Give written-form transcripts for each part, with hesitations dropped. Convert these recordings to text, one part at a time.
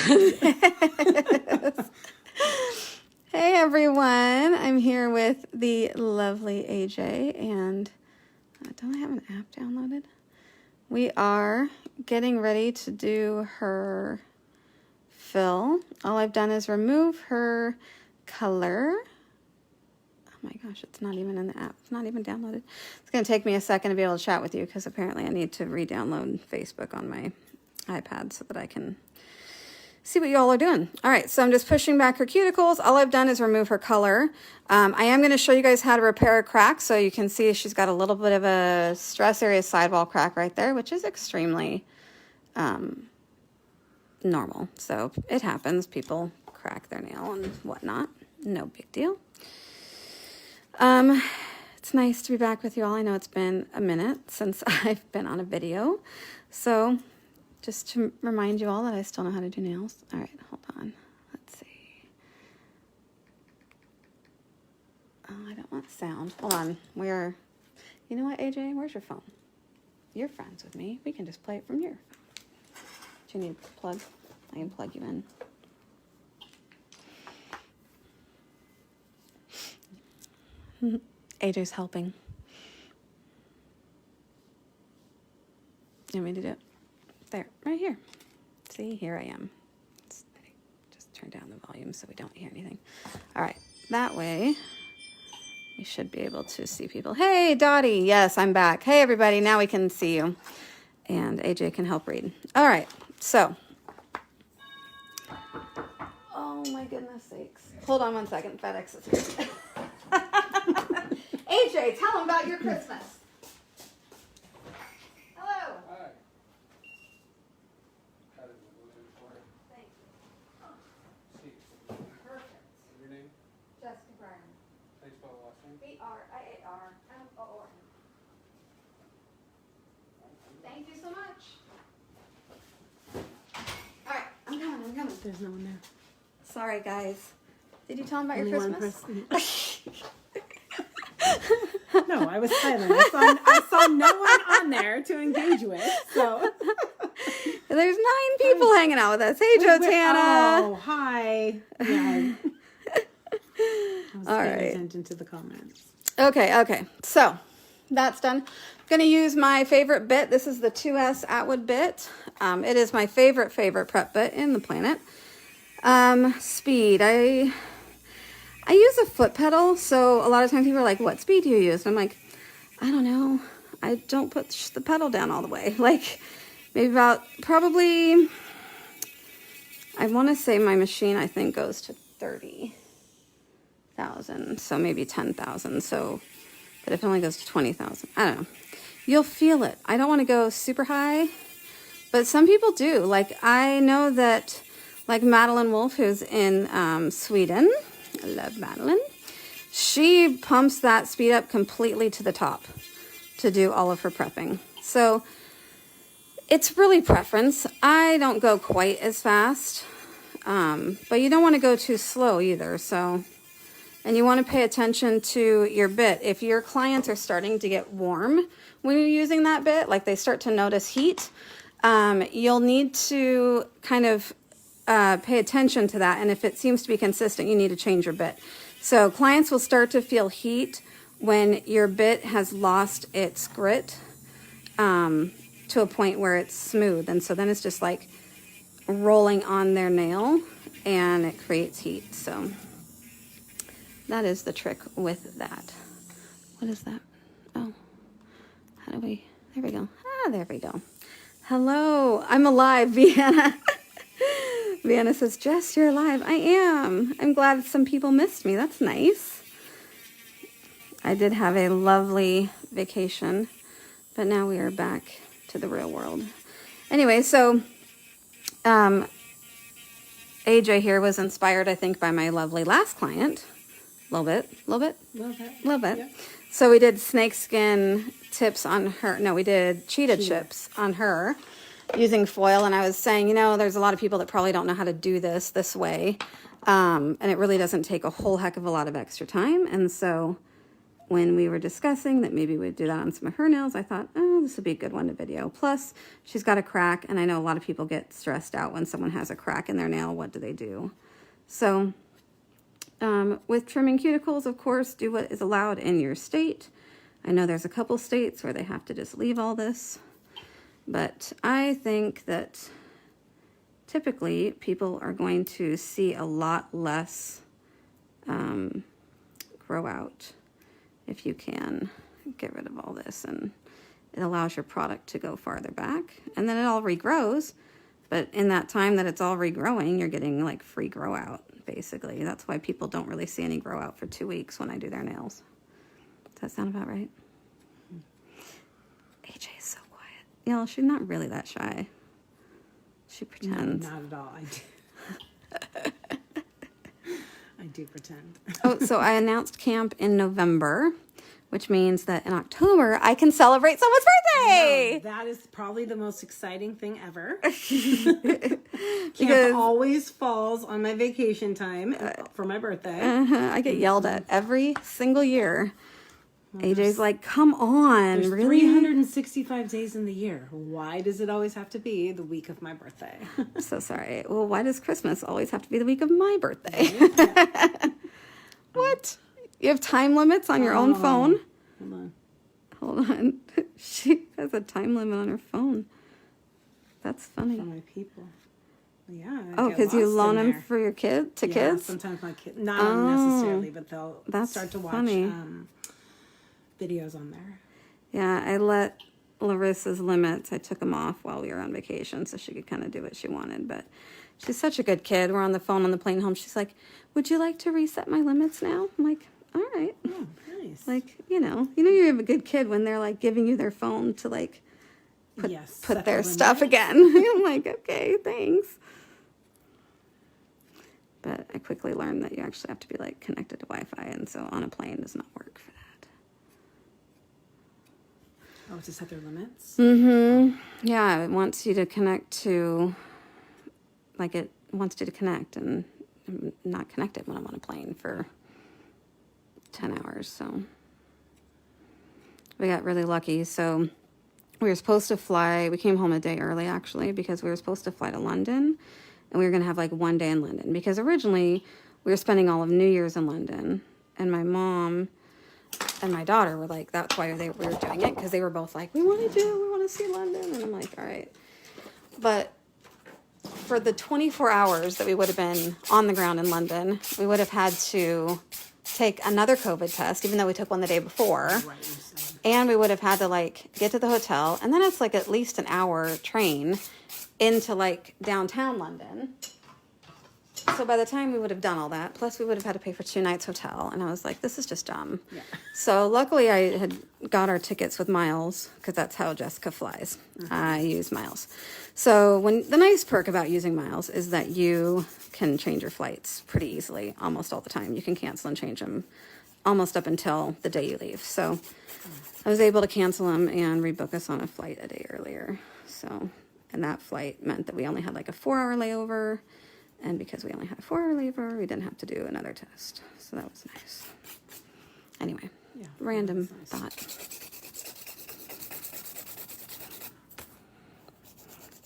Hey everyone, I'm here with the lovely AJ, and don't I have an app downloaded? We are getting ready to do her fill. All I've done is remove her color. Oh my gosh, it's not even in the app. It's not even downloaded. It's going to take me a second to be able to chat with you because apparently I need to re-download Facebook on my iPad so that I can see what y'all are doing. All right, so I'm just pushing back her cuticles. All I've done is remove her color. I am going to show you guys how to repair a crack. So you can see she's got a little bit of a stress area sidewall crack right there, which is extremely normal. So it happens. People crack their nail and whatnot. No big deal. It's nice to be back with you all. I know it's been a minute since I've been on a video. So just to remind you all that I still know how to do nails. All right, hold on. Let's see. Oh, I don't want sound. Hold on. You know what, AJ? Where's your phone? You're friends with me. We can just play it from your phone. Do you need a plug? I can plug you in. AJ's helping. You want me to do it? There, right here. See, here I am. Just turn down the volume so we don't hear anything. All right, that way we should be able to see people. Hey, Dottie. Yes, I'm back. Hey, everybody. Now we can see you. And AJ can help read. All right, so. Oh, my goodness sakes. Hold on one second. FedEx is here. AJ, tell them about your Christmas. Hello. Hi. Thank you. Perfect. Your name? Jessica Bryan. How you spell the last name? B-R-I-A-R-M-O-O-N. Thank you so much. All right, I'm coming. There's no one there. Sorry, guys. Did you tell them about Only your one Christmas? person. No, I was silent. I saw no one on there to engage with. So There's 9 people hanging out with us. Hey, Jotana. Oh, hi. Yeah. I was All paying right. attention to the comments. Okay. So that's done. I'm going to use my favorite bit. This is the 2S Atwood bit. It is my favorite prep bit in the planet. Speed. I use a foot pedal, so a lot of times people are like, what speed do you use? And I'm like, I don't know. I don't put the pedal down all the way. Like, maybe probably, I want to say my machine, I think, goes to 30,000. So maybe 10,000. So, but if it only goes to 20,000, I don't know. You'll feel it. I don't want to go super high, but some people do. Like, I know that, like Madeline Wolf, who's in Sweden, I love Madeline. She pumps that speed up completely to the top to do all of her prepping. So it's really preference. I don't go quite as fast, but you don't want to go too slow either. So, and you want to pay attention to your bit. If your clients are starting to get warm when you're using that bit, like they start to notice heat, you'll need to kind of pay attention to that, and if it seems to be consistent, you need to change your bit. So clients will start to feel heat when your bit has lost its grit to a point where it's smooth, and so then it's just like rolling on their nail and it creates heat. So that is the trick with that. What is that? Oh, how do we, there we go. There we go. Hello, I'm alive, Vienna. Vienna says, Jess, you're alive. I am. I'm glad some people missed me. That's nice. I did have a lovely vacation, but now we are back to the real world. Anyway, so AJ here was inspired, I think, by my lovely last client. A little bit. Yeah. So we did snakeskin tips on her. No, we did cheetah chips on her using foil. And I was saying, you know, there's a lot of people that probably don't know how to do this way. And it really doesn't take a whole heck of a lot of extra time. And so when we were discussing that maybe we'd do that on some of her nails, I thought, oh, this would be a good one to video. Plus, she's got a crack, and I know a lot of people get stressed out when someone has a crack in their nail. What do they do? So, with trimming cuticles, of course, do what is allowed in your state. I know there's a couple states where they have to just leave all this, but I think that typically people are going to see a lot less grow out if you can get rid of all this, and it allows your product to go farther back, and then it all regrows. But in that time that it's all regrowing, you're getting like free grow out, basically. That's why people don't really see any grow out for 2 weeks when I do their nails. Does that sound about right? AJ is so quiet. You know, she's not really that shy. She pretends. No, not at all. I do pretend. Oh, so I announced camp in November, which means that in October I can celebrate someone's birthday. No, that is probably the most exciting thing ever. Because Camp always falls on my vacation time for my birthday. I get yelled at every single year. AJ's like, come on, There's really? 365 days in the year. Why does it always have to be the week of my birthday? I'm so sorry. Well, why does Christmas always have to be the week of my birthday? What? You have time limits on your own phone? Hold on. Hold on. She has a time limit on her phone. That's funny. For my people. Yeah. Oh, because you loan them for your kids? Sometimes my kids, not necessarily, but they'll start to watch funny. videos on there. Yeah, I let Larissa's limits. I took them off while we were on vacation so she could kind of do what she wanted. But she's such a good kid. We're on the phone on the plane home. She's like, would you like to reset my limits now? I'm like, all right. Oh, nice. Like, you have a good kid when they're like giving you their phone to like put their stuff again. I'm like, okay, thanks. But I quickly learned that you actually have to be like connected to Wi-Fi, and so on a plane does not work for that. Oh, to set their limits? Mm-hmm. Yeah, it wants you to connect to, like it wants you to connect, and I'm not connected when I'm on a plane for 10 hours, so we got really lucky. So we were supposed to fly, we came home a day early actually, because we were supposed to fly to London, and we were going to have like 1 day in London, because originally we were spending all of New Year's in London, and my mom and my daughter were like, that's why we were doing it, because they were both like, we want to see London, and I'm like, all right. But for the 24 hours that we would have been on the ground in London, we would have had to take another COVID test, even though we took one the day before. Right. And we would have had to like get to the hotel, and then it's like at least an hour train into like downtown London. So by the time we would have done all that, plus we would have had to pay for 2 nights hotel, and I was like, this is just dumb. Yeah. So luckily I had got our tickets with miles, because that's how Jessica flies. I use miles. So the nice perk about using miles is that you can change your flights pretty easily almost all the time. You can cancel and change them almost up until the day you leave. So I was able to cancel them and rebook us on a flight a day earlier. So, and that flight meant that we only had like a 4-hour layover. And because we only had a 4-hour layover, we didn't have to do another test. So that was nice. Anyway, random thought.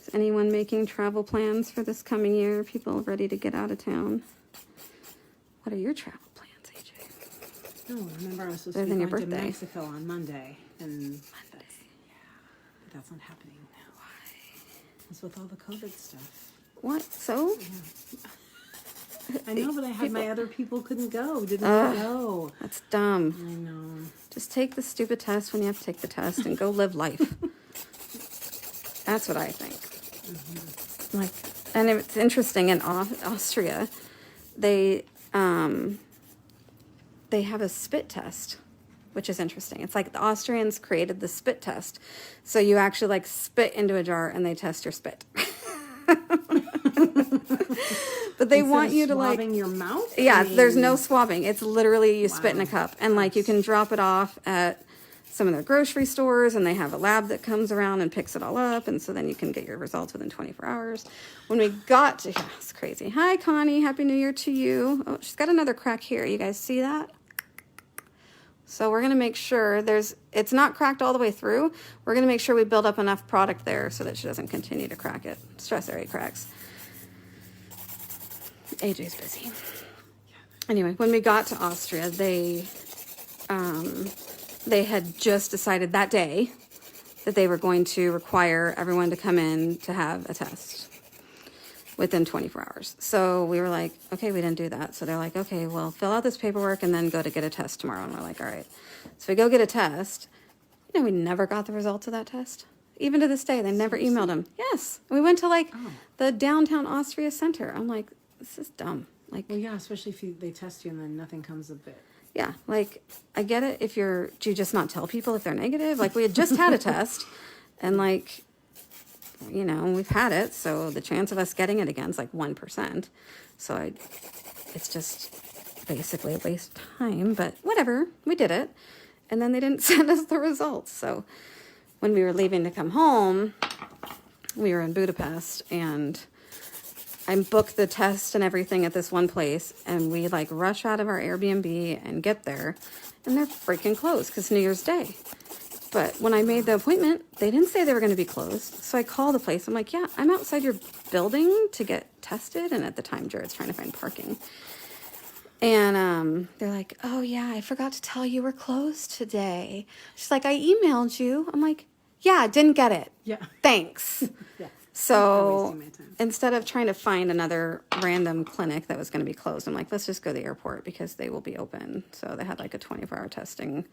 Is anyone making travel plans for this coming year? People ready to get out of town? What are your travel plans, AJ? No, remember I was supposed Other to than be your going to birthday. Mexico on Monday. And Monday. but that's not happening now. Why? It's with all the COVID stuff. What? So? I know, but I had my other people couldn't go. Didn't go. That's dumb. I know. Just take the stupid test when you have to take the test and go live life. That's what I think. Mm-hmm. Like, and it's interesting in Austria, they have a spit test, which is interesting. It's like the Austrians created the spit test, so you actually like spit into a jar and they test your spit. But they want you to like swabbing your mouth. Yeah, there's no swabbing. It's literally you spit in a cup, and like you can drop it off at some of their grocery stores, and they have a lab that comes around and picks it all up, and so then you can get your results within 24 hours. When we got to, it's crazy. Hi, Connie. Happy New Year to you. Oh, she's got another crack here. You guys see that? So we're going to make sure it's not cracked all the way through. We're going to make sure we build up enough product there so that she doesn't continue to crack it. Stress area cracks. AJ's busy. Anyway, when we got to Austria, they had just decided that day that they were going to require everyone to come in to have a test within 24 hours. So we were like, okay, we didn't do that. So they're like, okay, well, fill out this paperwork and then go to get a test tomorrow. And we're like, all right. So we go get a test. You know, we never got the results of that test. Even to this day, they never emailed them. Yes. We went to like the downtown Austria center. I'm like, this is dumb. Like, Well, yeah, especially if they test you and then nothing comes of it. yeah, like, I get it if do you just not tell people if they're negative? Like, we had just had a test, and, like, you know, we've had it, so the chance of us getting it again is, like, 1%. So it's just basically a waste of time, but whatever, we did it. And then they didn't send us the results. So when we were leaving to come home, we were in Budapest, and I booked the test and everything at this one place, and we like rush out of our Airbnb and get there, and they're freaking closed because New Year's Day. But when I made the appointment, they didn't say they were going to be closed. So I called the place. I'm like, yeah, I'm outside your building to get tested. And at the time, Jared's trying to find parking. And they're like, oh yeah, I forgot to tell you we're closed today. She's like, I emailed you. I'm like, yeah, didn't get it. Yeah. Thanks. Yeah. So instead of trying to find another random clinic that was going to be closed, I'm like, let's just go to the airport because they will be open. So they had like a 24-hour testing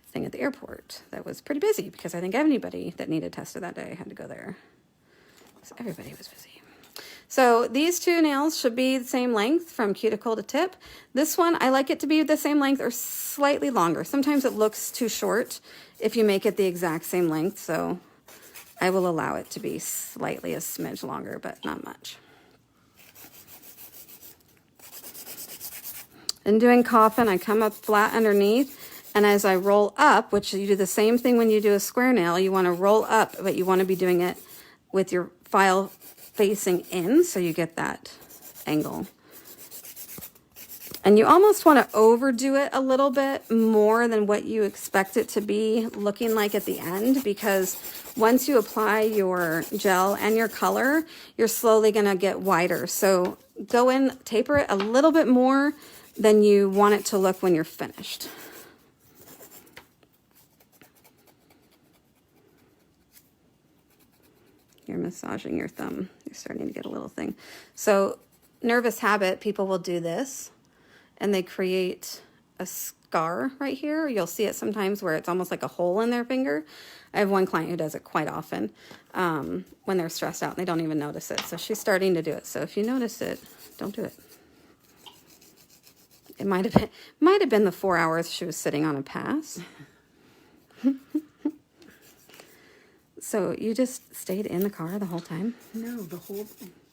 thing at the airport that was pretty busy because I think anybody that needed tested that day had to go there. So everybody was busy. So these two nails should be the same length from cuticle to tip. This one, I like it to be the same length or slightly longer. Sometimes it looks too short if you make it the exact same length. So I will allow it to be slightly a smidge longer, but not much. In doing coffin, I come up flat underneath, and as I roll up, which you do the same thing when you do a square nail, you want to roll up, but you want to be doing it with your file facing in, so you get that angle. And you almost want to overdo it a little bit more than what you expect it to be looking like at the end, because once you apply your gel and your color, you're slowly going to get wider. So go in, taper it a little bit more than you want it to look when you're finished. You're massaging your thumb. You're starting to get a little thing. So nervous habit, people will do this, and they create a scar right here. You'll see it sometimes where it's almost like a hole in their finger. I have one client who does it quite often when they're stressed out and they don't even notice it. So she's starting to do it. So if you notice it, don't do it. It might have been the 4 hours she was sitting on a pass. So you just stayed in the car the whole time? No,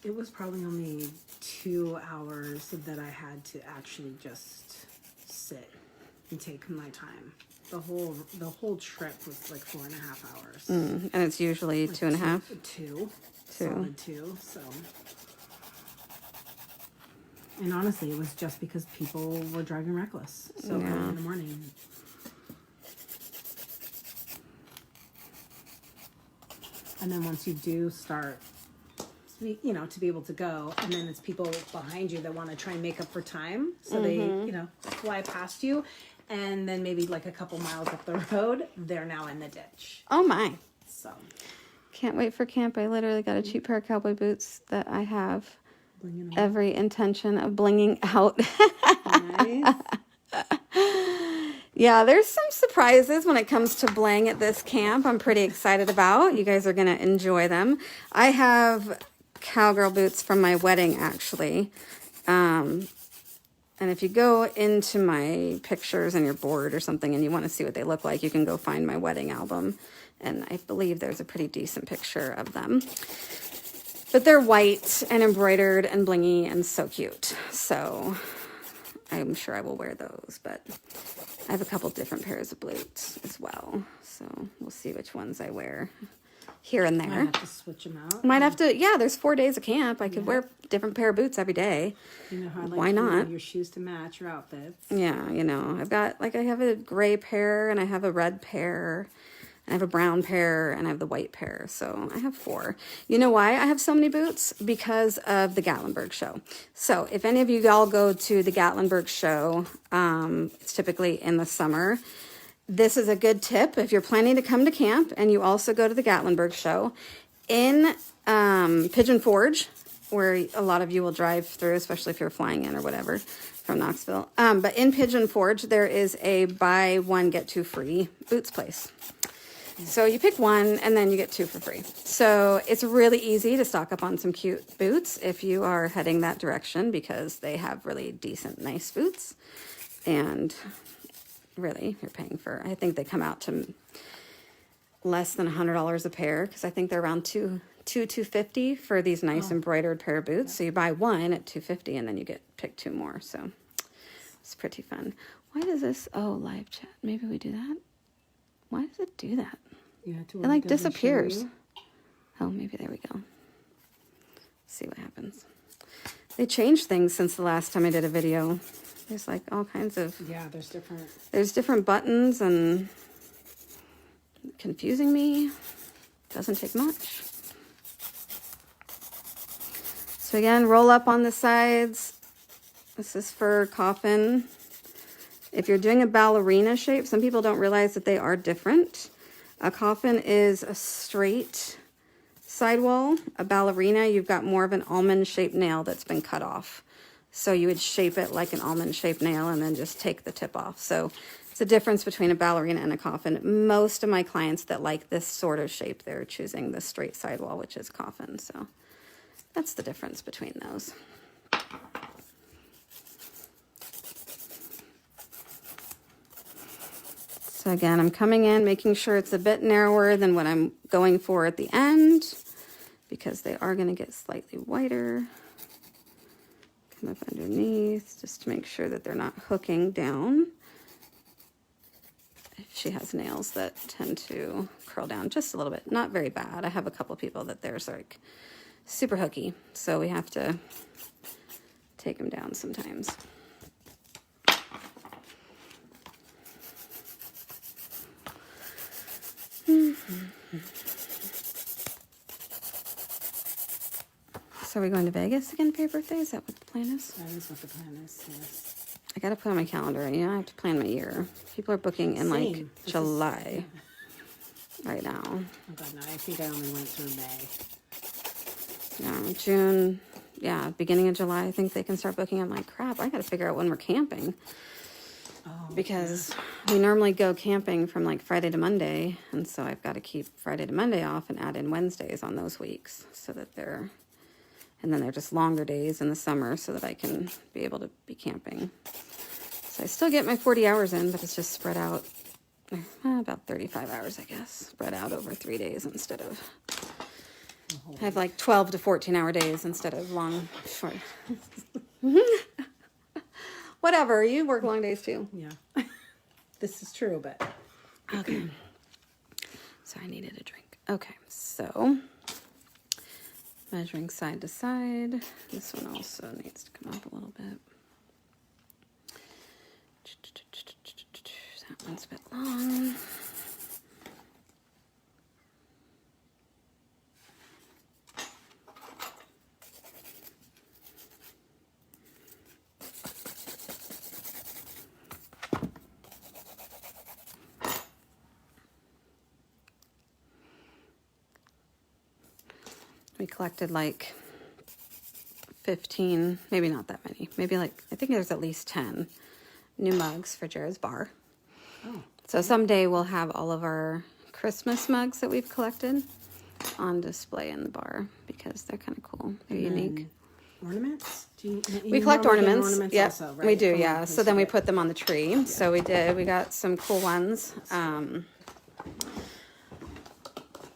it was probably only 2 hours that I had to actually just sit and take my time. The whole trip was like 4.5 hours. And it's usually like 2.5? Two. Solid 2, so. And honestly, it was just because people were driving reckless so early in the morning. And then once you do start, you know, to be able to go, and then it's people behind you that want to try and make up for time. So they, you know, fly past you. And then maybe like a couple miles up the road, they're now in the ditch. Oh my. So. Can't wait for camp. I literally got a cheap pair of cowboy boots that I have every intention of blinging out. Nice. Yeah, there's some surprises when it comes to bling at this camp I'm pretty excited about. You guys are going to enjoy them. I have cowgirl boots from my wedding, actually. And if you go into my pictures on your board or something and you want to see what they look like, you can go find my wedding album. And I believe there's a pretty decent picture of them. But they're white and embroidered and blingy and so cute. So I'm sure I will wear those, but I have a couple different pairs of boots as well. So we'll see which ones I wear here and I there. have to switch them out. Might have to, yeah, there's 4 days of camp. I could wear a different pair of boots every day. You know how I like Why to wear not? your shoes to match your outfits. Yeah, you know, I've got, like, I have a gray pair, and I have a red pair, and I have a brown pair, and I have the white pair. So I have 4. You know why I have so many boots? Because of the Gatlinburg show. So if any of you all go to the Gatlinburg show, it's typically in the summer. This is a good tip if you're planning to come to camp and you also go to the Gatlinburg show. In Pigeon Forge, where a lot of you will drive through, especially if you're flying in or whatever from Knoxville. But in Pigeon Forge, there is a buy one, get 2 free boots place. So you pick one and then you get 2 for free. So it's really easy to stock up on some cute boots if you are heading that direction, because they have really decent, nice boots. And really, you're paying for, I think they come out to less than $100 a pair, because I think they're around $250 for these nice embroidered pair of boots. So you buy one at $250 and then you get pick 2 more. So it's pretty fun. Why does this, oh, live chat, maybe we do that? Why does it do that? Yeah, It like disappears. Oh, maybe there we go. See what happens. They changed things since the last time I did a video. There's like all kinds of, Yeah, there's different buttons, and confusing me. Doesn't take much. So again, roll up on the sides. This is for coffin. If you're doing a ballerina shape, some people don't realize that they are different. A coffin is a straight sidewall. A ballerina, you've got more of an almond-shaped nail that's been cut off. So you would shape it like an almond-shaped nail and then just take the tip off. So it's a difference between a ballerina and a coffin. Most of my clients that like this sort of shape, they're choosing the straight sidewall, which is coffin. So that's the difference between those. So again, I'm coming in, making sure it's a bit narrower than what I'm going for at the end, because they are going to get slightly wider. Come up underneath just to make sure that they're not hooking down. She has nails that tend to curl down just a little bit. Not very bad. I have a couple people that theirs are like super hooky, so we have to take them down sometimes. So are we going to Vegas again for your birthday? Is that what the plan is? That is what the plan is, yes. I got to put on my calendar. You know, I have to plan my year. People are booking in like July right now. Oh God, no, I think I only went through May. Yeah, June. Yeah, beginning of July, I think they can start booking. I'm like, crap, I got to figure out when we're camping. Because we normally go camping from like Friday to Monday. And so I've got to keep Friday to Monday off and add in Wednesdays on those weeks so that they're, and then they're just longer days in the summer so that I can be able to be camping. So I still get my 40 hours in, but it's just spread out about 35 hours, I guess, spread out over 3 days instead of, I have like 12 to 14 hour days instead of long, short. Whatever, you work long days too. Yeah. This is true, but. Okay. So I needed a drink. Okay, so measuring side to side. This one also needs to come up a little bit. That one's a bit long. We collected like 15, maybe not that many. Maybe like, I think there's at least 10 new mugs for Jared's bar. Oh. So someday we'll have all of our Christmas mugs that we've collected on display in the bar because they're kind of cool. They're unique. Ornaments? We collect ornaments. Yep, also, right? we do, yeah. So then we put them on the tree. Yeah. So we did. We got some cool ones.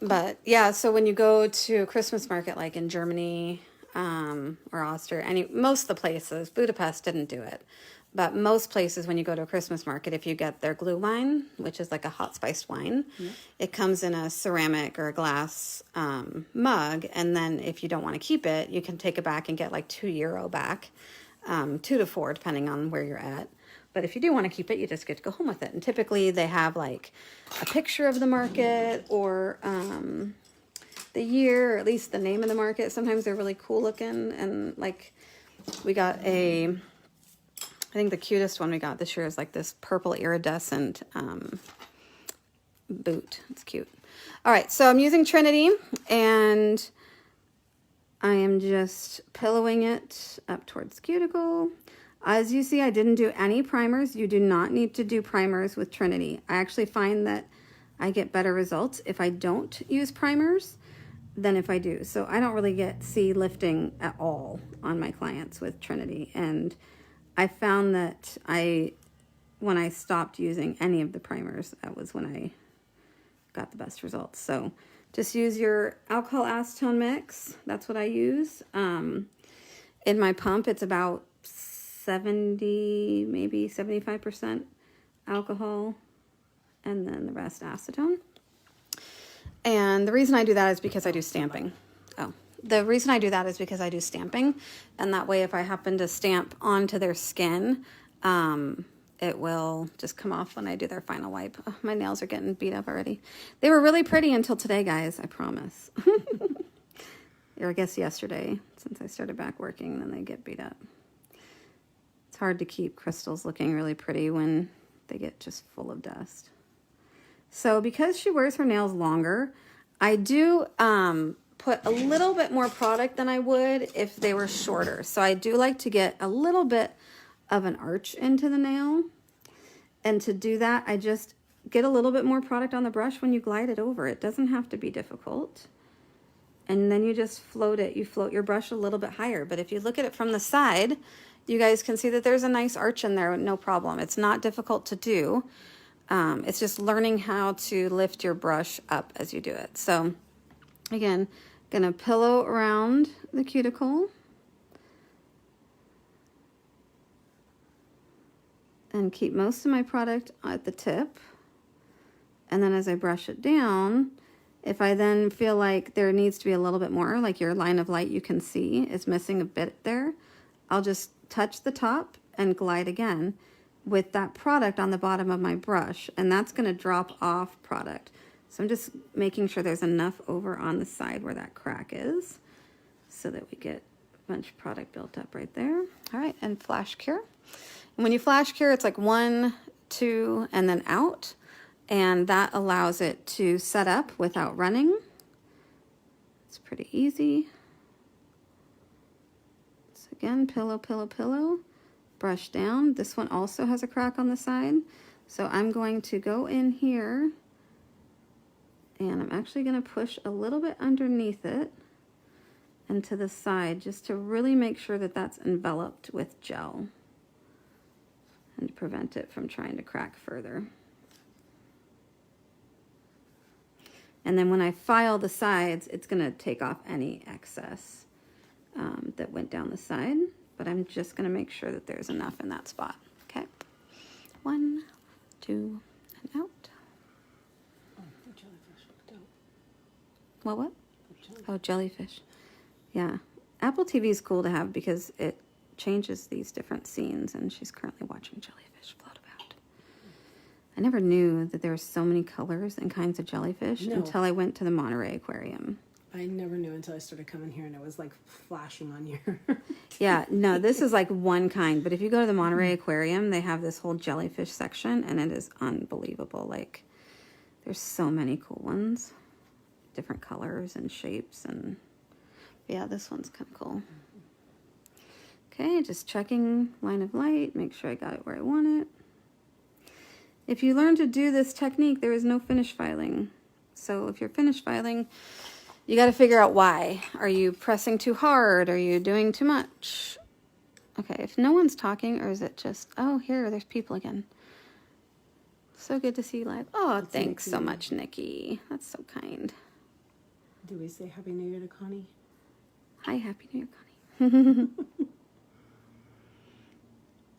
But yeah, so when you go to a Christmas market like in Germany or Austria, most of the places, Budapest didn't do it, But most places, when you go to a Christmas market, if you get their glue wine, which is like a hot spiced wine, it comes in a ceramic or a glass mug. And then if you don't want to keep it, you can take it back and get like €2 back, 2 to 4, depending on where you're at. But if you do want to keep it, you just get to go home with it. And typically they have like a picture of the market or the year, or at least the name of the market. Sometimes they're really cool looking. And like we got I think the cutest one we got this year is like this purple iridescent boot. It's cute. All right, so I'm using Trinity, and I am just pillowing it up towards the cuticle. As you see, I didn't do any primers. You do not need to do primers with Trinity. I actually find that I get better results if I don't use primers than if I do. So I don't really see lifting at all on my clients with Trinity. And I found that when I stopped using any of the primers, that was when I got the best results. So just use your alcohol acetone mix. That's what I use. In my pump, it's about 70, maybe 75% alcohol, and then the rest acetone. And the reason I do that is because I do stamping. The reason I do that is because I do stamping, and that way if I happen to stamp onto their skin, it will just come off when I do their final wipe. Oh, my nails are getting beat up already. They were really pretty until today, guys, I promise. Or I guess yesterday, since I started back working, then they get beat up. It's hard to keep crystals looking really pretty when they get just full of dust. So because she wears her nails longer, I do put a little bit more product than I would if they were shorter. So I do like to get a little bit of an arch into the nail. And to do that, I just get a little bit more product on the brush when you glide it over. It doesn't have to be difficult. And then you just float it. You float your brush a little bit higher. But if you look at it from the side, you guys can see that there's a nice arch in there, no problem. It's not difficult to do. It's just learning how to lift your brush up as you do it. So again, gonna pillow around the cuticle and keep most of my product at the tip. And then as I brush it down, if I then feel like there needs to be a little bit more, like your line of light you can see is missing a bit there, I'll just touch the top and glide again with that product on the bottom of my brush, and that's gonna drop off product. So I'm just making sure there's enough over on the side where that crack is so that we get a bunch of product built up right there. All right, and flash cure. And when you flash cure, it's like 1, 2, and then out. And that allows it to set up without running. It's pretty easy. So again, pillow, pillow, pillow, brush down. This one also has a crack on the side. So I'm going to go in here, and I'm actually going to push a little bit underneath it and to the side just to really make sure that that's enveloped with gel and to prevent it from trying to crack further. And then when I file the sides, it's going to take off any excess that went down the side. But I'm just going to make sure that there's enough in that spot. Okay. 1, 2, and out. What? Oh, jellyfish. Yeah. Apple TV is cool to have because it changes these different scenes, and she's currently watching jellyfish float about. I never knew that there were so many colors and kinds of jellyfish until I went to the Monterey Aquarium. I never knew until I started coming here, and it was like flashing on your... Yeah, no, this is like one kind, but if you go to the Monterey Aquarium, they have this whole jellyfish section, and it is unbelievable. Like, there's so many cool ones. Different colors and shapes, and yeah, this one's kind of cool. Okay, just checking line of light, make sure I got it where I want it. If you learn to do this technique, there is no finish filing. So if you're finish filing, you got to figure out why. Are you pressing too hard? Are you doing too much? Okay, if no one's talking, or is it just, oh, here, there's people again. So good to see you live. Oh, thanks so much, Nikki. That's so kind. Do we say Happy New Year to Connie? Hi, Happy New Year, Connie.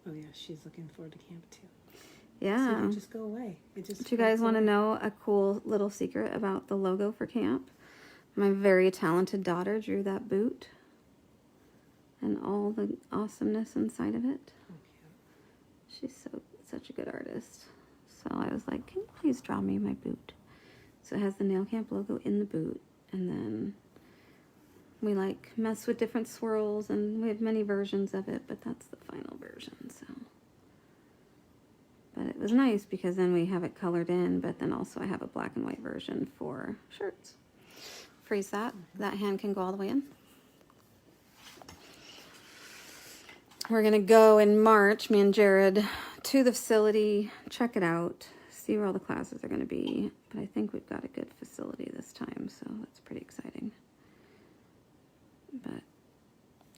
Oh, yeah. she's looking forward to camp too. Yeah. So it just go away. It just. Do you guys want to know a cool little secret about the logo for camp? My very talented daughter drew that boot and all the awesomeness inside of it. She's such a good artist. So I was like, can you please draw me my boot? So it has the nail camp logo in the boot, and then we like mess with different swirls, and we have many versions of it, but that's the final version. So, but it was nice because then we have it colored in, but then also I have a black and white version for shirts. Freeze that. That hand can go all the way in. We're going to go in March, me and Jared, to the facility, check it out, see where all the classes are going to be. But I think we've got a good facility this time, so that's pretty exciting. But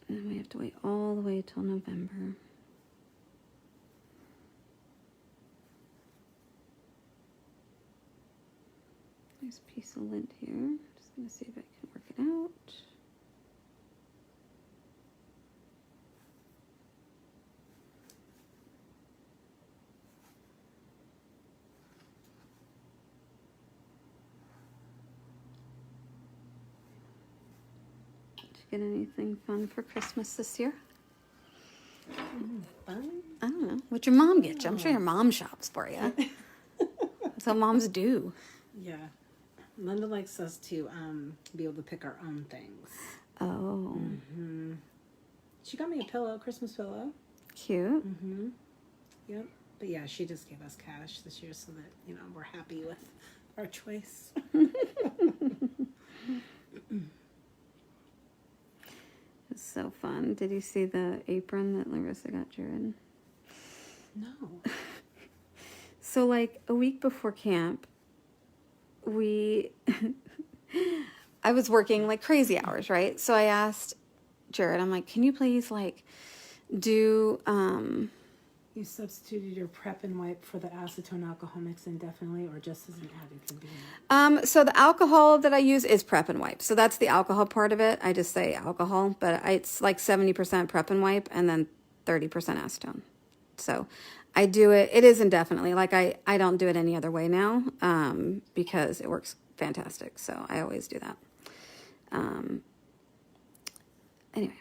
then we have to wait all the way till November. There's a piece of lint here. Just going to see if I can work it out. Get anything fun for Christmas this year? Fun? I don't know. What'd your mom get you? I'm sure your mom shops for you. That's what moms do. Yeah. Linda likes us to be able to pick our own things. Oh. Mm-hmm. She got me a pillow, Christmas pillow. Cute. Mm-hmm. Yep. But yeah, she just gave us cash this year so that, you know, we're happy with our choice. It's so fun. Did you see the apron that Larissa got Jared? No. So like a week before camp, I was working like crazy hours, right? So I asked Jared, I'm like, can you please like do, You substituted your prep and wipe for the acetone alcohol mix indefinitely or just as an added convenience? So the alcohol that I use is prep and wipe. So that's the alcohol part of it. I just say alcohol, but it's like 70% prep and wipe and then 30% acetone. So I do it. It is indefinitely. Like I don't do it any other way now because it works fantastic. So I always do that. Anyway,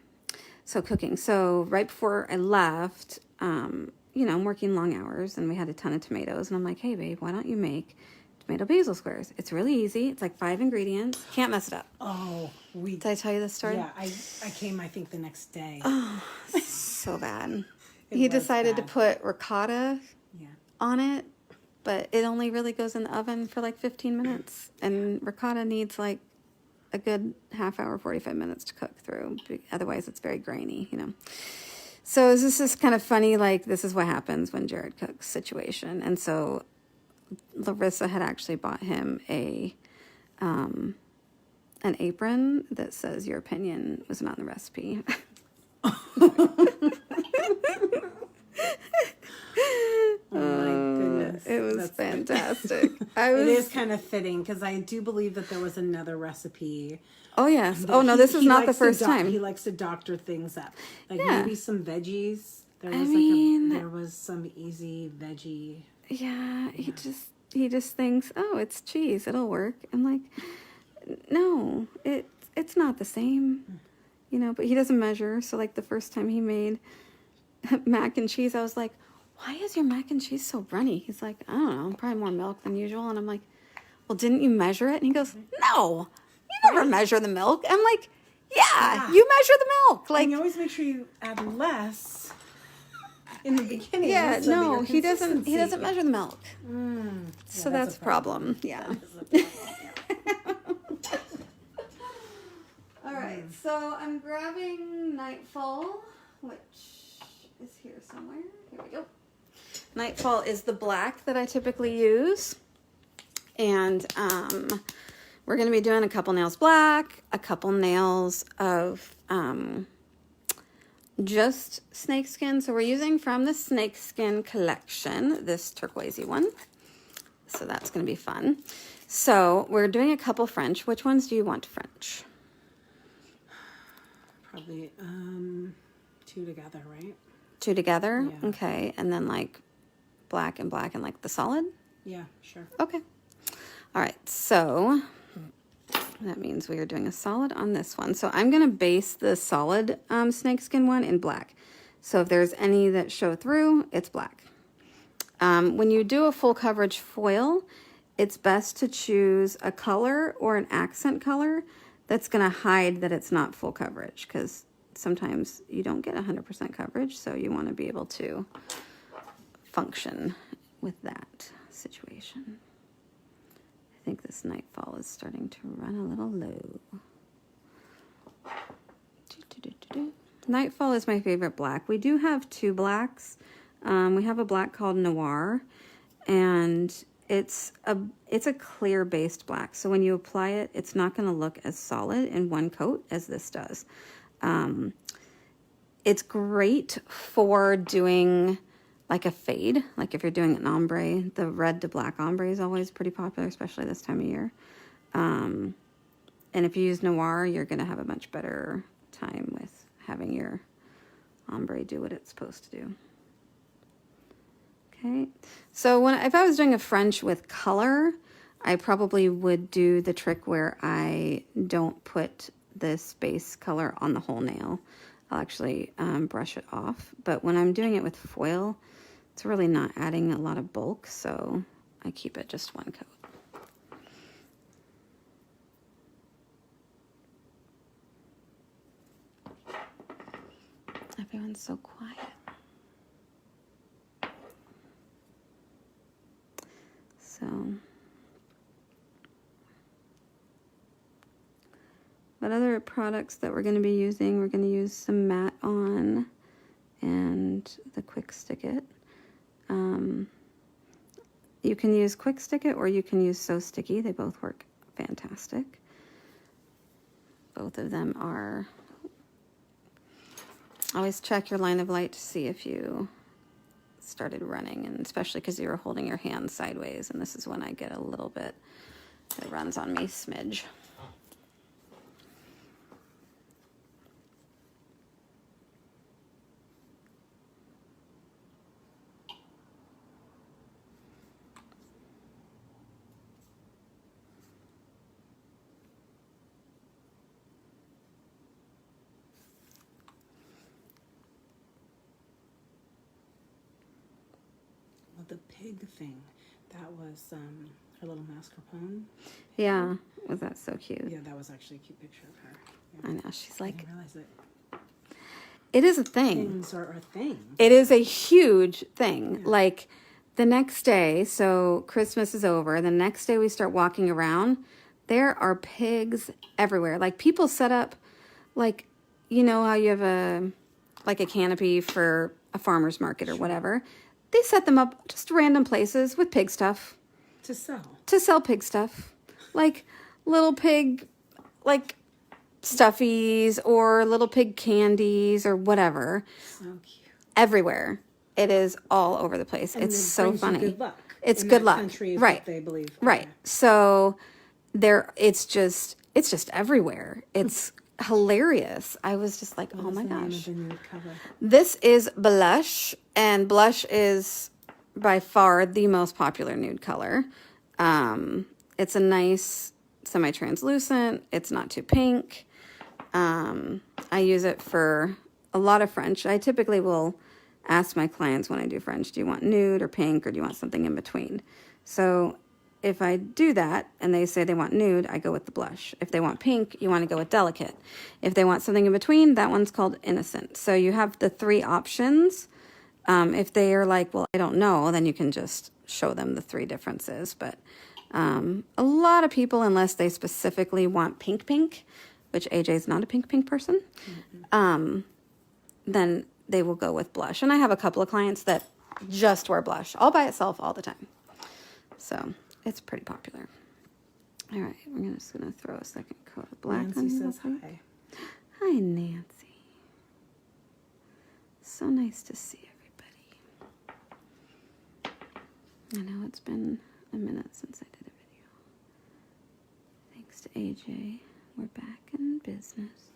so cooking. So right before I left, you know, I'm working long hours and we had a ton of tomatoes. And I'm like, hey, babe, why don't you make tomato basil squares? It's really easy. It's like 5 ingredients. Can't mess it up. Oh, Did I tell you this story? Yeah, I came, I think, the next day. Oh, so bad. It He was decided to bad. put ricotta Yeah. on it, but it only really goes in the oven for like 15 minutes. And ricotta needs like a good half hour, 45 minutes to cook through. Otherwise, it's very grainy, you know. So this is kind of funny, like this is what happens when Jared cooks situation. And so Larissa had actually bought him an apron that says your opinion was not in the recipe. Oh my goodness. It was That's fantastic. It is kind of fitting because I do believe that there was another recipe. Oh, yes. that Oh, no, this is he not the likes to first time. He likes to doctor things up. Like Yeah. maybe some veggies. There I was mean- there was some easy veggie. Yeah, he just thinks, oh, it's cheese, it'll work. I'm like, no, it's not the same, you know. But he doesn't measure. So like the first time he made mac and cheese, I was like, why is your mac and cheese so runny? He's like, I don't know, probably more milk than usual. And I'm like, well, didn't you measure it? And he goes, no, you never measure the milk. I'm like, yeah, you measure the milk. Like, And you always make sure you add less in the beginning. yeah, so that no, your he doesn't consistency- measure the milk. So that's a problem. Yeah. All right, so I'm grabbing Nightfall, which is here somewhere. Here we go. Nightfall is the black that I typically use. And we're going to be doing a couple nails black, a couple nails of just snakeskin. So we're using from the Snakeskin collection, this turquoisey one. So that's going to be fun. So we're doing a couple French. Which ones do you want French? Probably 2 together, right? two together? Yeah. Okay. And then like black and like the solid? Yeah, sure. Okay. All right. So that means we are doing a solid on this one. So I'm going to base the solid snakeskin one in black. So if there's any that show through, it's black. When you do a full coverage foil, it's best to choose a color or an accent color that's going to hide that it's not full coverage, because sometimes you don't get 100% coverage, so you want to be able to function with that situation. I think this Nightfall is starting to run a little low. Nightfall is my favorite black. We do have two blacks. We have a black called Noir, and it's a clear based black. So when you apply it, it's not going to look as solid in one coat as this does. It's great for doing like a fade. Like if you're doing an ombre, the red to black ombre is always pretty popular, especially this time of year. And if you use Noir, you're going to have a much better time with having your ombre do what it's supposed to do. Okay, so if I was doing a French with color, I probably would do the trick where I don't put this base color on the whole nail. I'll actually brush it off. But when I'm doing it with foil, it's really not adding a lot of bulk, so I keep it just one coat. Everyone's so quiet. So, what other products that we're going to be using? We're going to use some Matte On and the Quick Stick It. You can use Quick Stick It or you can use So Sticky. They both work fantastic. Both of them are... Always check your line of light to see if you started running, and especially because you were holding your hand sideways, and this is when I get a little bit, it runs on me smidge. The pig thing, that was her little mascarpone. Yeah, was that so cute? Yeah, that was actually a cute picture of her. Yeah. I know, she's like... I didn't realize that it is a thing. things are a thing. It is a huge thing. Yeah. Like, the next day, so Christmas is over, the next day we start walking around, there are pigs everywhere. Like, people set up, like, you know how you have a canopy for a farmer's market or whatever? They set them up just random places with pig stuff. To sell. To sell pig stuff. Like little pig, like stuffies or little pig candies or whatever. So cute. Everywhere. It is all over the place. And it's it so brings you funny. good luck. It's In good that luck. country is Right. what they believe. Right. Okay. So it's just everywhere. It's hilarious. I was just like, oh my gosh. The nude cover? This is Blush, and Blush is by far the most popular nude color. It's a nice semi-translucent. It's not too pink. I use it for a lot of French. I typically will ask my clients when I do French, do you want nude or pink, or do you want something in between? So if I do that and they say they want nude, I go with the blush. If they want pink, you want to go with delicate. If they want something in between, that one's called innocent. So you have the three options. If they are like, well, I don't know, then you can just show them the three differences. But a lot of people, unless they specifically want pink, which AJ's not a pink person, then they will go with blush. And I have a couple of clients that just wear blush all by itself all the time. So it's pretty popular. All right, we're just going to throw a second coat of black Nancy on says you. hi. Hi, Nancy. So nice to see everybody. I know it's been a minute since I did a video. Thanks to AJ, we're back in business.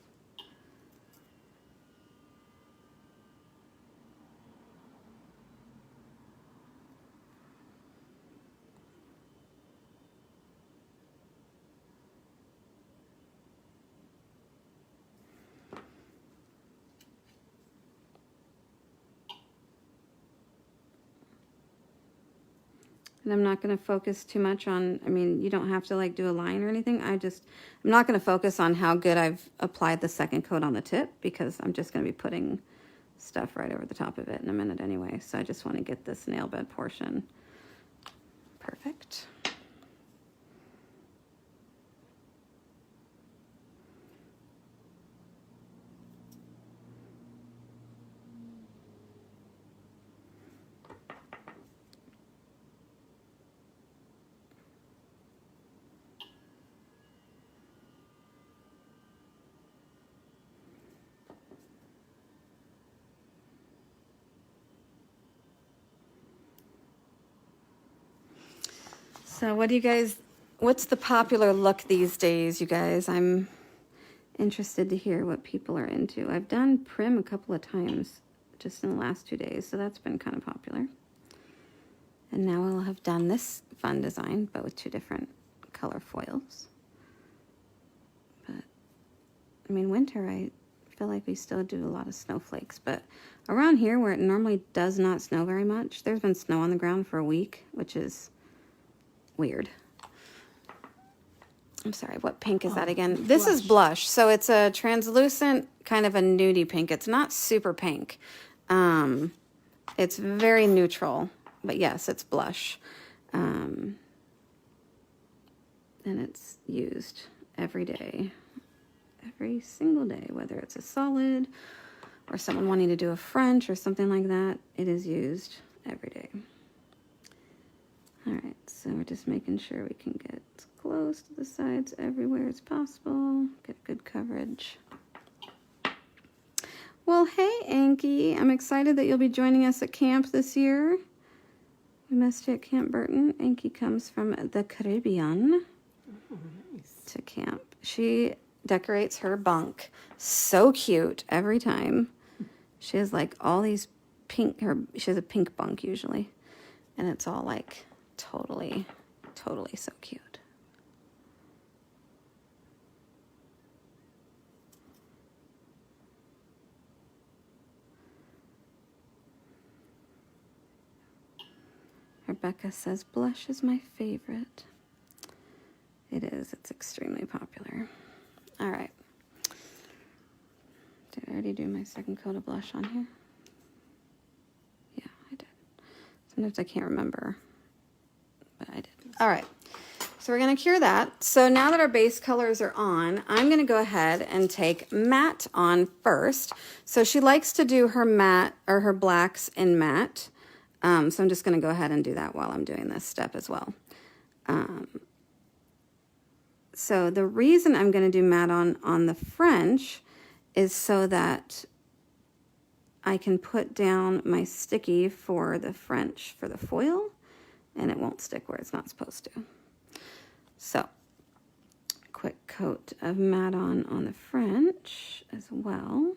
And I'm not going to focus too much on, I mean, you don't have to like do a line or anything. I'm not going to focus on how good I've applied the second coat on the tip, because I'm just going to be putting stuff right over the top of it in a minute anyway. So I just want to get this nail bed portion perfect. So what's the popular look these days, you guys? I'm interested to hear what people are into. I've done Prim a couple of times just in the last 2 days, so that's been kind of popular. And now I'll have done this fun design, but with 2 different color foils. But, I mean, winter, I feel like we still do a lot of snowflakes, but around here where it normally does not snow very much, there's been snow on the ground for a week, which is weird. I'm sorry, what pink is that again? This is blush, so it's a translucent kind of a nudie pink. It's not super pink. It's very neutral, but yes, it's blush. And it's used every day, every single day, whether it's a solid or someone wanting to do a French or something like that, it is used every day. All right, so we're just making sure we can get close to the sides everywhere as possible, get good coverage. Well, hey, Anki, I'm excited that you'll be joining us at camp this year. We missed you at Camp Burton. Anki comes from the Caribbean to camp. She decorates her bunk so cute every time. She has like all these pink, she has a pink bunk usually, and it's all like totally so cute. Rebecca says blush is my favorite. It is. It's extremely popular. All right. Did I already do my second coat of blush on here? Yeah, I did. Sometimes I can't remember, but I did. All right. So we're going to cure that. So now that our base colors are on, I'm going to go ahead and take matte on first. So she likes to do her matte or her blacks in matte. So I'm just going to go ahead and do that while I'm doing this step as well. So the reason I'm going to do matte on the French is so that I can put down my sticky for the French for the foil, and it won't stick where it's not supposed to. So, quick coat of matte on the French as well.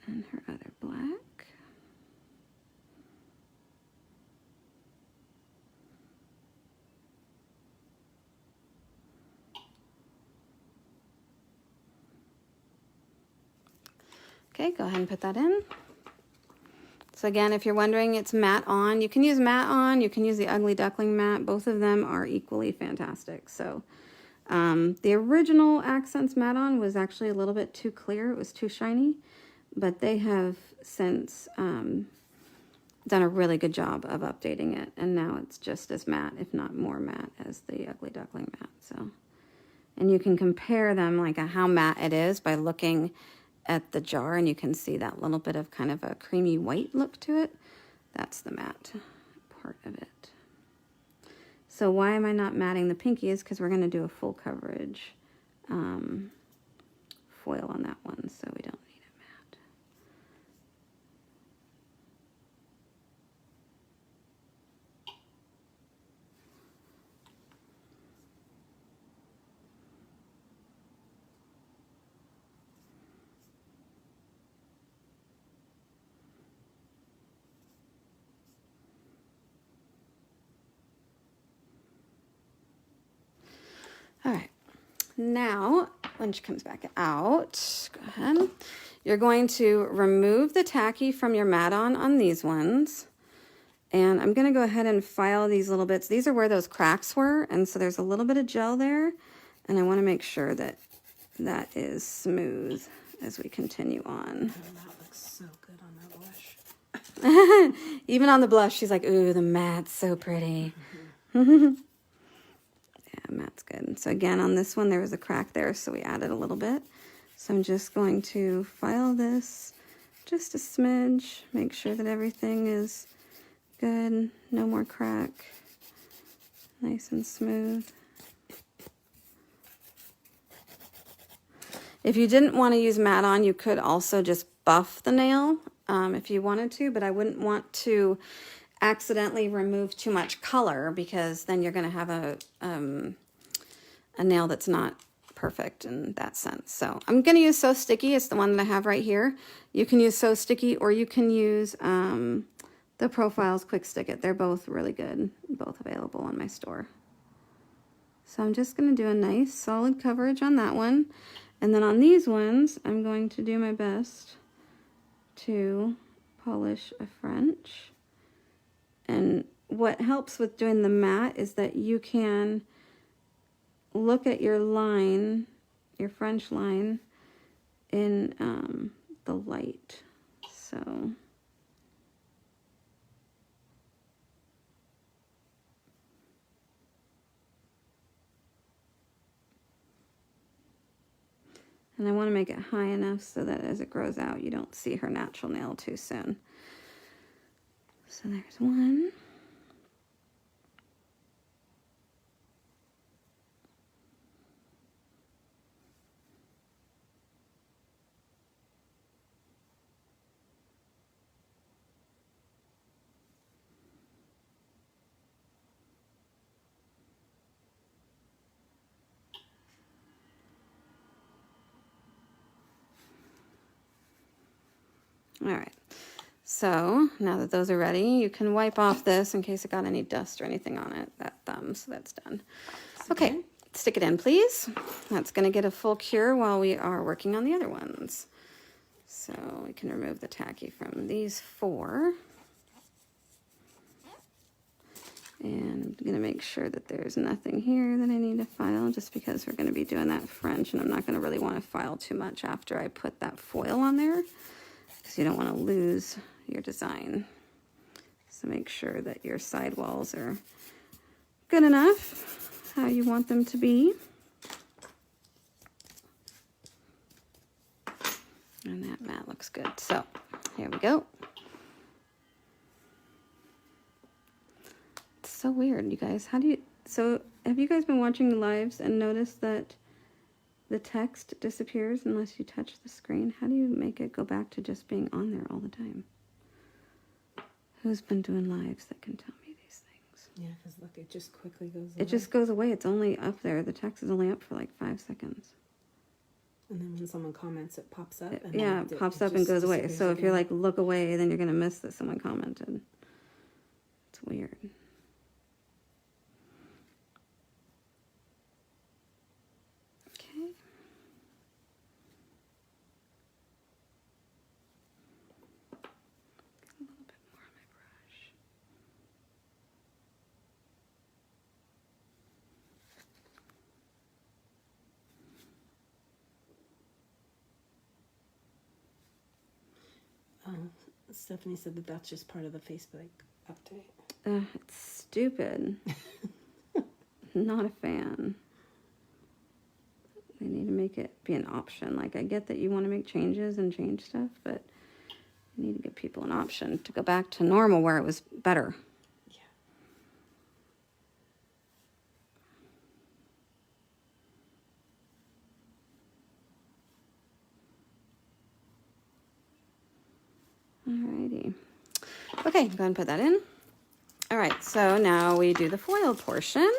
And her other black. Okay, go ahead and put that in. So again, if you're wondering, it's matte on. You can use matte on, you can use the Ugly Duckling matte. Both of them are equally fantastic. So the original Akzentz matte on was actually a little bit too clear. It was too shiny. But they have since done a really good job of updating it. And now it's just as matte, if not more matte, as the Ugly Duckling matte. So, and you can compare them, like how matte it is, by looking at the jar. And you can see that little bit of kind of a creamy white look to it. That's the matte part of it. So why am I not matting the pinky is because we're going to do a full coverage foil on that one. So we don't. All right, Now, when she comes back out, go ahead. You're going to remove the tacky from your mat-on on these ones. And I'm going to go ahead and file these little bits. These are where those cracks were, and so there's a little bit of gel there. And I want to make sure that that is smooth as we continue on. Oh, that looks so good on that blush. Even on the blush, she's like, ooh, the matte's so pretty. Yeah, matte's good. So again, on this one, there was a crack there, so we added a little bit. So I'm just going to file this just a smidge, make sure that everything is good, no more crack, nice and smooth. If you didn't want to use matte on, you could also just buff the nail if you wanted to, but I wouldn't want to accidentally remove too much color because then you're going to have a nail that's not perfect in that sense. So I'm going to use So Sticky. It's the one that I have right here. You can use So Sticky or you can use the Profiles Quick Stick It. They're both really good, both available in my store. So I'm just going to do a nice solid coverage on that one. And then on these ones, I'm going to do my best to polish a French. And what helps with doing the matte is that you can look at your line, your French line, in the light. So and I want to make it high enough so that as it grows out, you don't see her natural nail too soon. So there's one. All right, so now that those are ready, you can wipe off this in case it got any dust or anything on it, that thumb, so that's done. Okay, stick it in, please. That's going to get a full cure while we are working on the other ones. So we can remove the tacky from these four. And I'm going to make sure that there's nothing here that I need to file, just because we're going to be doing that French, and I'm not going to really want to file too much after I put that foil on there, because you don't want to lose your design. So make sure that your sidewalls are good enough, how you want them to be. And that mat looks good. So here we go. It's so weird, you guys. So have you guys been watching the lives and noticed that the text disappears unless you touch the screen? How do you make it go back to just being on there all the time? Who's been doing lives that can tell me these things? Yeah, because look, it just quickly goes away. It just goes away. It's only up there. The text is only up for like 5 seconds. And then when someone comments, it pops up. And yeah, it pops up and goes away. So if you're like, look away, then you're going to miss that someone commented. It's weird. Okay. Get a little bit more on my brush. Stephanie said that that's just part of the Facebook update. It's stupid. Not a fan. They need to make it be an option. Like, I get that you want to make changes and change stuff, but you need to give people an option to go back to normal where it was better. Alrighty. Okay, go ahead and put that in. All right, so now we do the foil portion.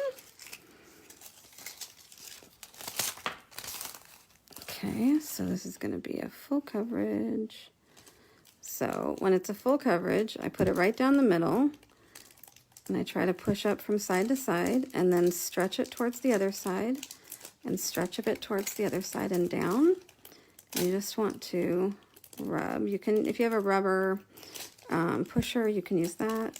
Okay, so this is going to be a full coverage. So when it's a full coverage, I put it right down the middle, and I try to push up from side to side, and then stretch it towards the other side and stretch a bit towards the other side and down. You just want to rub. You can, if you have a rubber pusher, you can use that.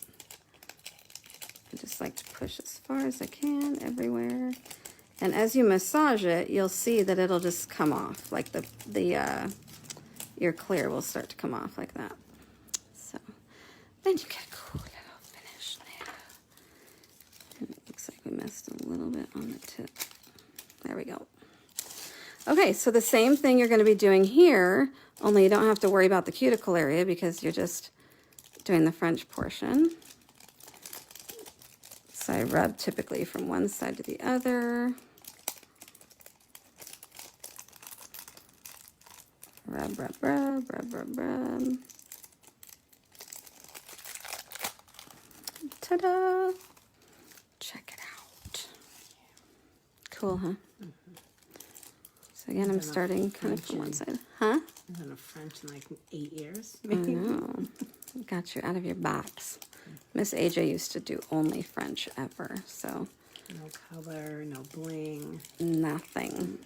I just like to push as far as I can everywhere. And as you massage it, you'll see that it'll just come off, like your clear will start to come off like that. So then you get a cool little finish there. And it looks like we missed a little bit on the tip. There we go. Okay, so the same thing you're going to be doing here, only you don't have to worry about the cuticle area because you're just doing the French portion. So I rub typically from one side to the other. Rub, rub, rub, rub, rub, rub. Ta-da! Check it out. Cool, huh? Mm-hmm. So again, I'm starting kind of from one side. Huh? I've done a French in like 8 years, maybe. Oh, got you out of your box. Miss AJ used to do only French ever, so. No color, no bling. Nothing.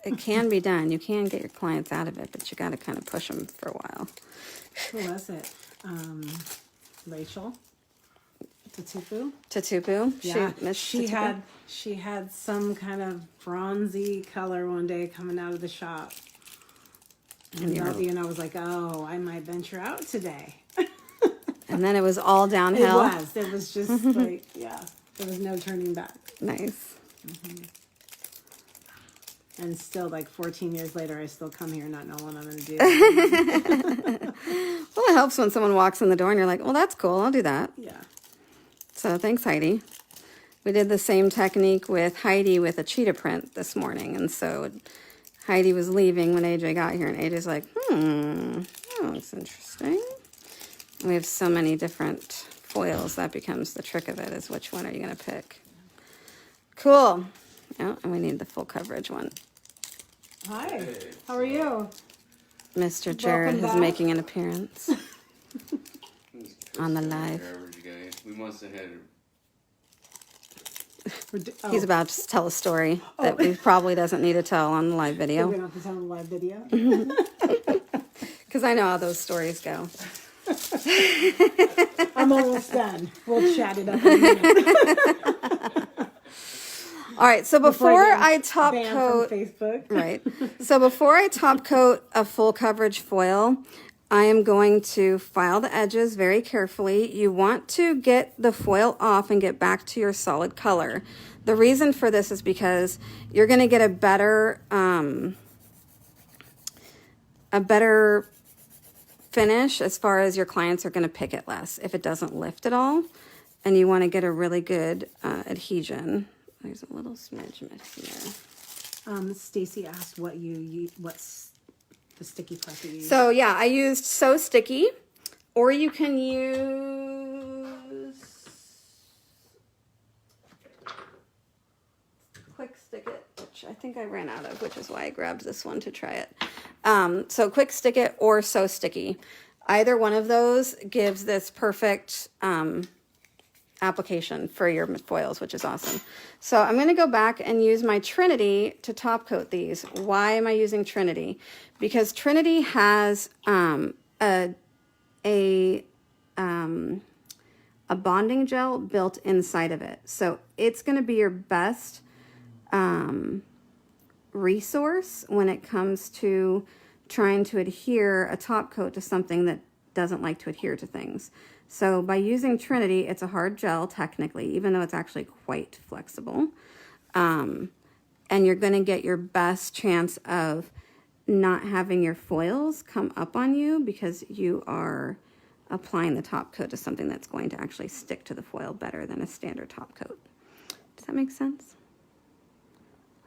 It can be done. You can get your clients out of it, but you got to kind of push them for a while. Who was it? Rachel? Tatupu? Tatupu? Yeah, Tatupu? she had some kind of bronzy color one day coming out of the shop. And I was like, oh, I might venture out today. And then it was all downhill. It was just like, yeah, there was no turning back. Nice. And still, like 14 years later, I still come here not knowing what I'm going to do. Well, it helps when someone walks in the door and you're like, well, that's cool. I'll do that. Yeah. So thanks, Heidi. We did the same technique with Heidi with a cheetah print this morning. And so Heidi was leaving when AJ got here. And AJ's like, that looks interesting. And we have so many different foils. That becomes the trick of it, is which one are you going to pick? Cool. Oh, and we need the full coverage one. Hi. How are you? Mr. Jared is making an appearance on the live. We must have had He's about to tell a story that he probably doesn't need to tell on the live video. We're going to have to tell on the live video? Because I know how those stories go. I'm almost done. We'll chat it up in a minute. All right, so before I top coat, Facebook. Right. So before I top coat a full coverage foil, I am going to file the edges very carefully. You want to get the foil off and get back to your solid color. The reason for this is because you're going to get a better finish as far as your clients are going to pick it less if it doesn't lift at all, and you want to get a really good adhesion. There's a little smidge here. Stacy asked what's the sticky part that you use. So yeah, I used So Sticky, or you can use Quick Stick It, which I think I ran out of, which is why I grabbed this one to try it. So Quick Stick It or So Sticky. Either one of those gives this perfect application for your foils, which is awesome. So I'm going to go back and use my Trinity to top coat these. Why am I using Trinity? Because Trinity has a bonding gel built inside of it. So it's going to be your best resource when it comes to trying to adhere a top coat to something that doesn't like to adhere to things. So by using Trinity, it's a hard gel technically, even though it's actually quite flexible. And you're going to get your best chance of not having your foils come up on you because you are applying the top coat to something that's going to actually stick to the foil better than a standard top coat. Does that make sense?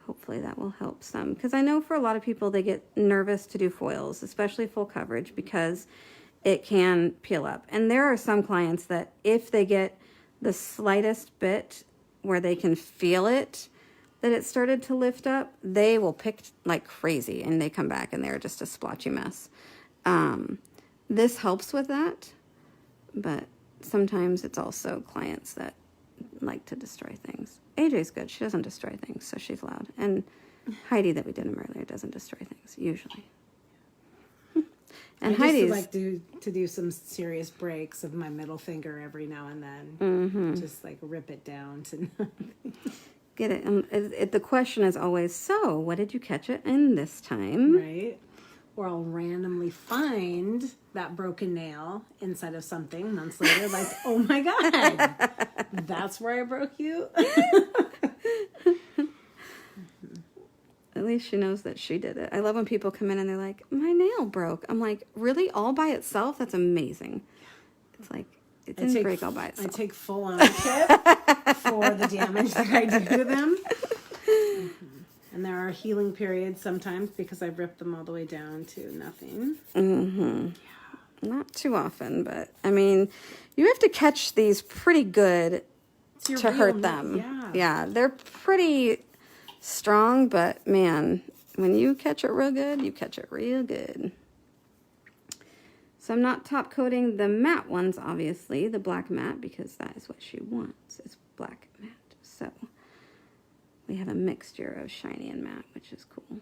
Hopefully that will help some, because I know for a lot of people they get nervous to do foils, especially full coverage, because it can peel up. And there are some clients that if they get the slightest bit where they can feel it, that it started to lift up, they will pick like crazy and they come back and they're just a splotchy mess. This helps with that, but sometimes it's also clients that like to destroy things. AJ's good. She doesn't destroy things, so she's loud. And Heidi that we did them earlier doesn't destroy things, usually. And I Heidi's... used to do some serious breaks of my middle finger every now and then. Just like rip it down to nothing. Get it? And the question is always, so what did you catch it in this time? Right. Or I'll randomly find that broken nail inside of something months later, like, oh my God, that's where I broke you. At least she knows that she did it. I love when people come in and they're like, my nail broke. I'm like, really? All by itself? That's amazing. It's like, it didn't break all by itself. I take full ownership for the damage that I do to them. And there are healing periods sometimes because I've ripped them all the way down to nothing. Not too often, but I mean, you have to catch these pretty good to hurt them. Yeah, they're pretty strong, but man, when you catch it real good, you catch it real good. So I'm not top coating the matte ones, obviously, the black matte, because that is what she wants, is black matte. So we have a mixture of shiny and matte, which is cool.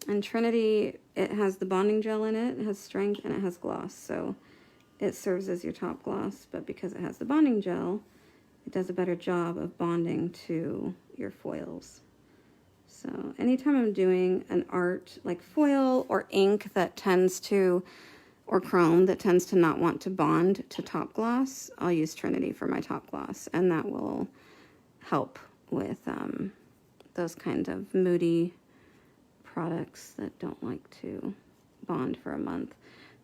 And Trinity, it has the bonding gel in it, it has strength, and it has gloss. So it serves as your top gloss, but because it has the bonding gel, it does a better job of bonding to your foils. So anytime I'm doing an art like foil or ink that tends to, or chrome that tends to not want to bond to top gloss, I'll use Trinity for my top gloss, and that will help with those kinds of moody products that don't like to bond for a month.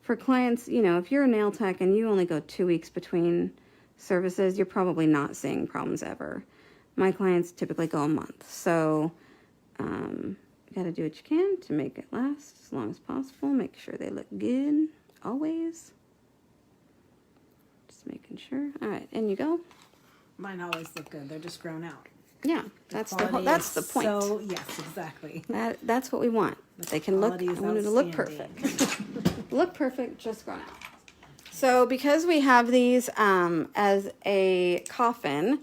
For clients, you know, if you're a nail tech and you only go 2 weeks between services, you're probably not seeing problems ever. My clients typically go a month. So you got to do what you can to make it last as long as possible. Make sure they look good, always. Just making sure. All right, in you go. Mine always look good. They're just grown out. Yeah, that's the point. So, yes, exactly. That's what we want. They can look, I want it to look perfect. Look perfect, just grown out. So because we have these as a coffin,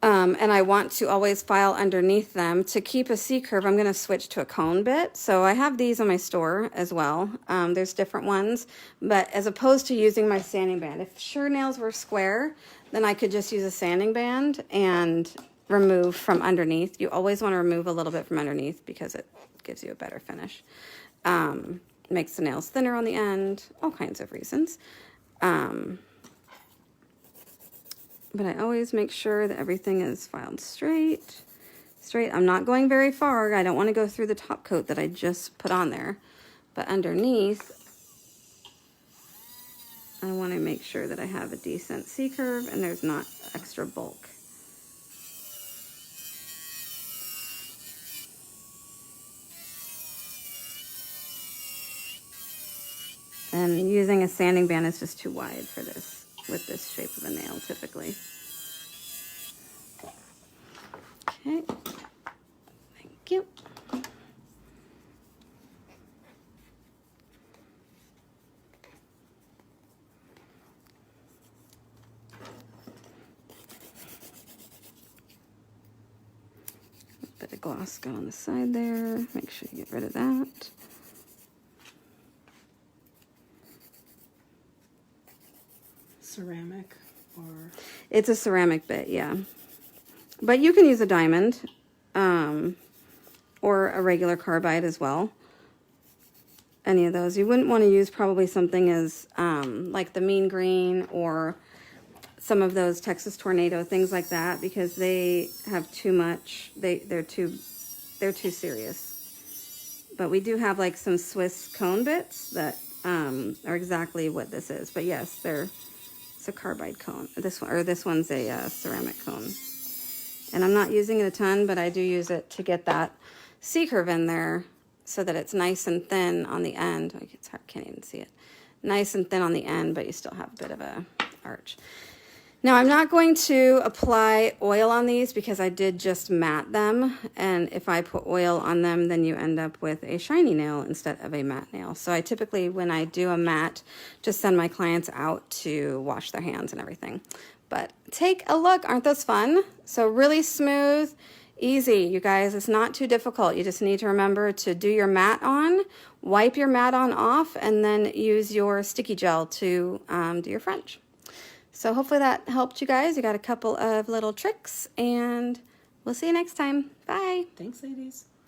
and I want to always file underneath them, to keep a C-curve, I'm going to switch to a cone bit. So I have these in my store as well. There's different ones, but as opposed to using my sanding band, if sure nails were square, then I could just use a sanding band and remove from underneath. You always want to remove a little bit from underneath because it gives you a better finish. Makes the nails thinner on the end, all kinds of reasons. But I always make sure that everything is filed straight. I'm not going very far. I don't want to go through the top coat that I just put on there. But underneath, I want to make sure that I have a decent C-curve and there's not extra bulk. And using a sanding band is just too wide for this, with this shape of a nail typically. Okay, thank you. A bit of gloss got on the side there. Make sure you get rid of that. Ceramic or? It's a ceramic bit, yeah. But you can use a diamond or a regular carbide as well. Any of those. You wouldn't want to use probably something as like the mean green or some of those Texas Tornado, things like that, because they have too much. They're too serious. But we do have like some Swiss cone bits that are exactly what this is. But yes, it's a carbide cone. This one's a ceramic cone. And I'm not using it a ton, but I do use it to get that C-curve in there so that it's nice and thin on the end. Like, it's hard, can't even see it. Nice and thin on the end, but you still have a bit of a arch. Now I'm not going to apply oil on these because I did just matte them, and if I put oil on them then you end up with a shiny nail instead of a matte nail. So I typically, when I do a matte, just send my clients out to wash their hands and everything. But take a look, aren't those fun? So really smooth, easy, you guys. It's not too difficult. You just need to remember to do your matte on, wipe your matte on off, and then use your sticky gel to do your French. So hopefully that helped you guys. You got a couple of little tricks, and we'll see you next time. Bye. Thanks, ladies.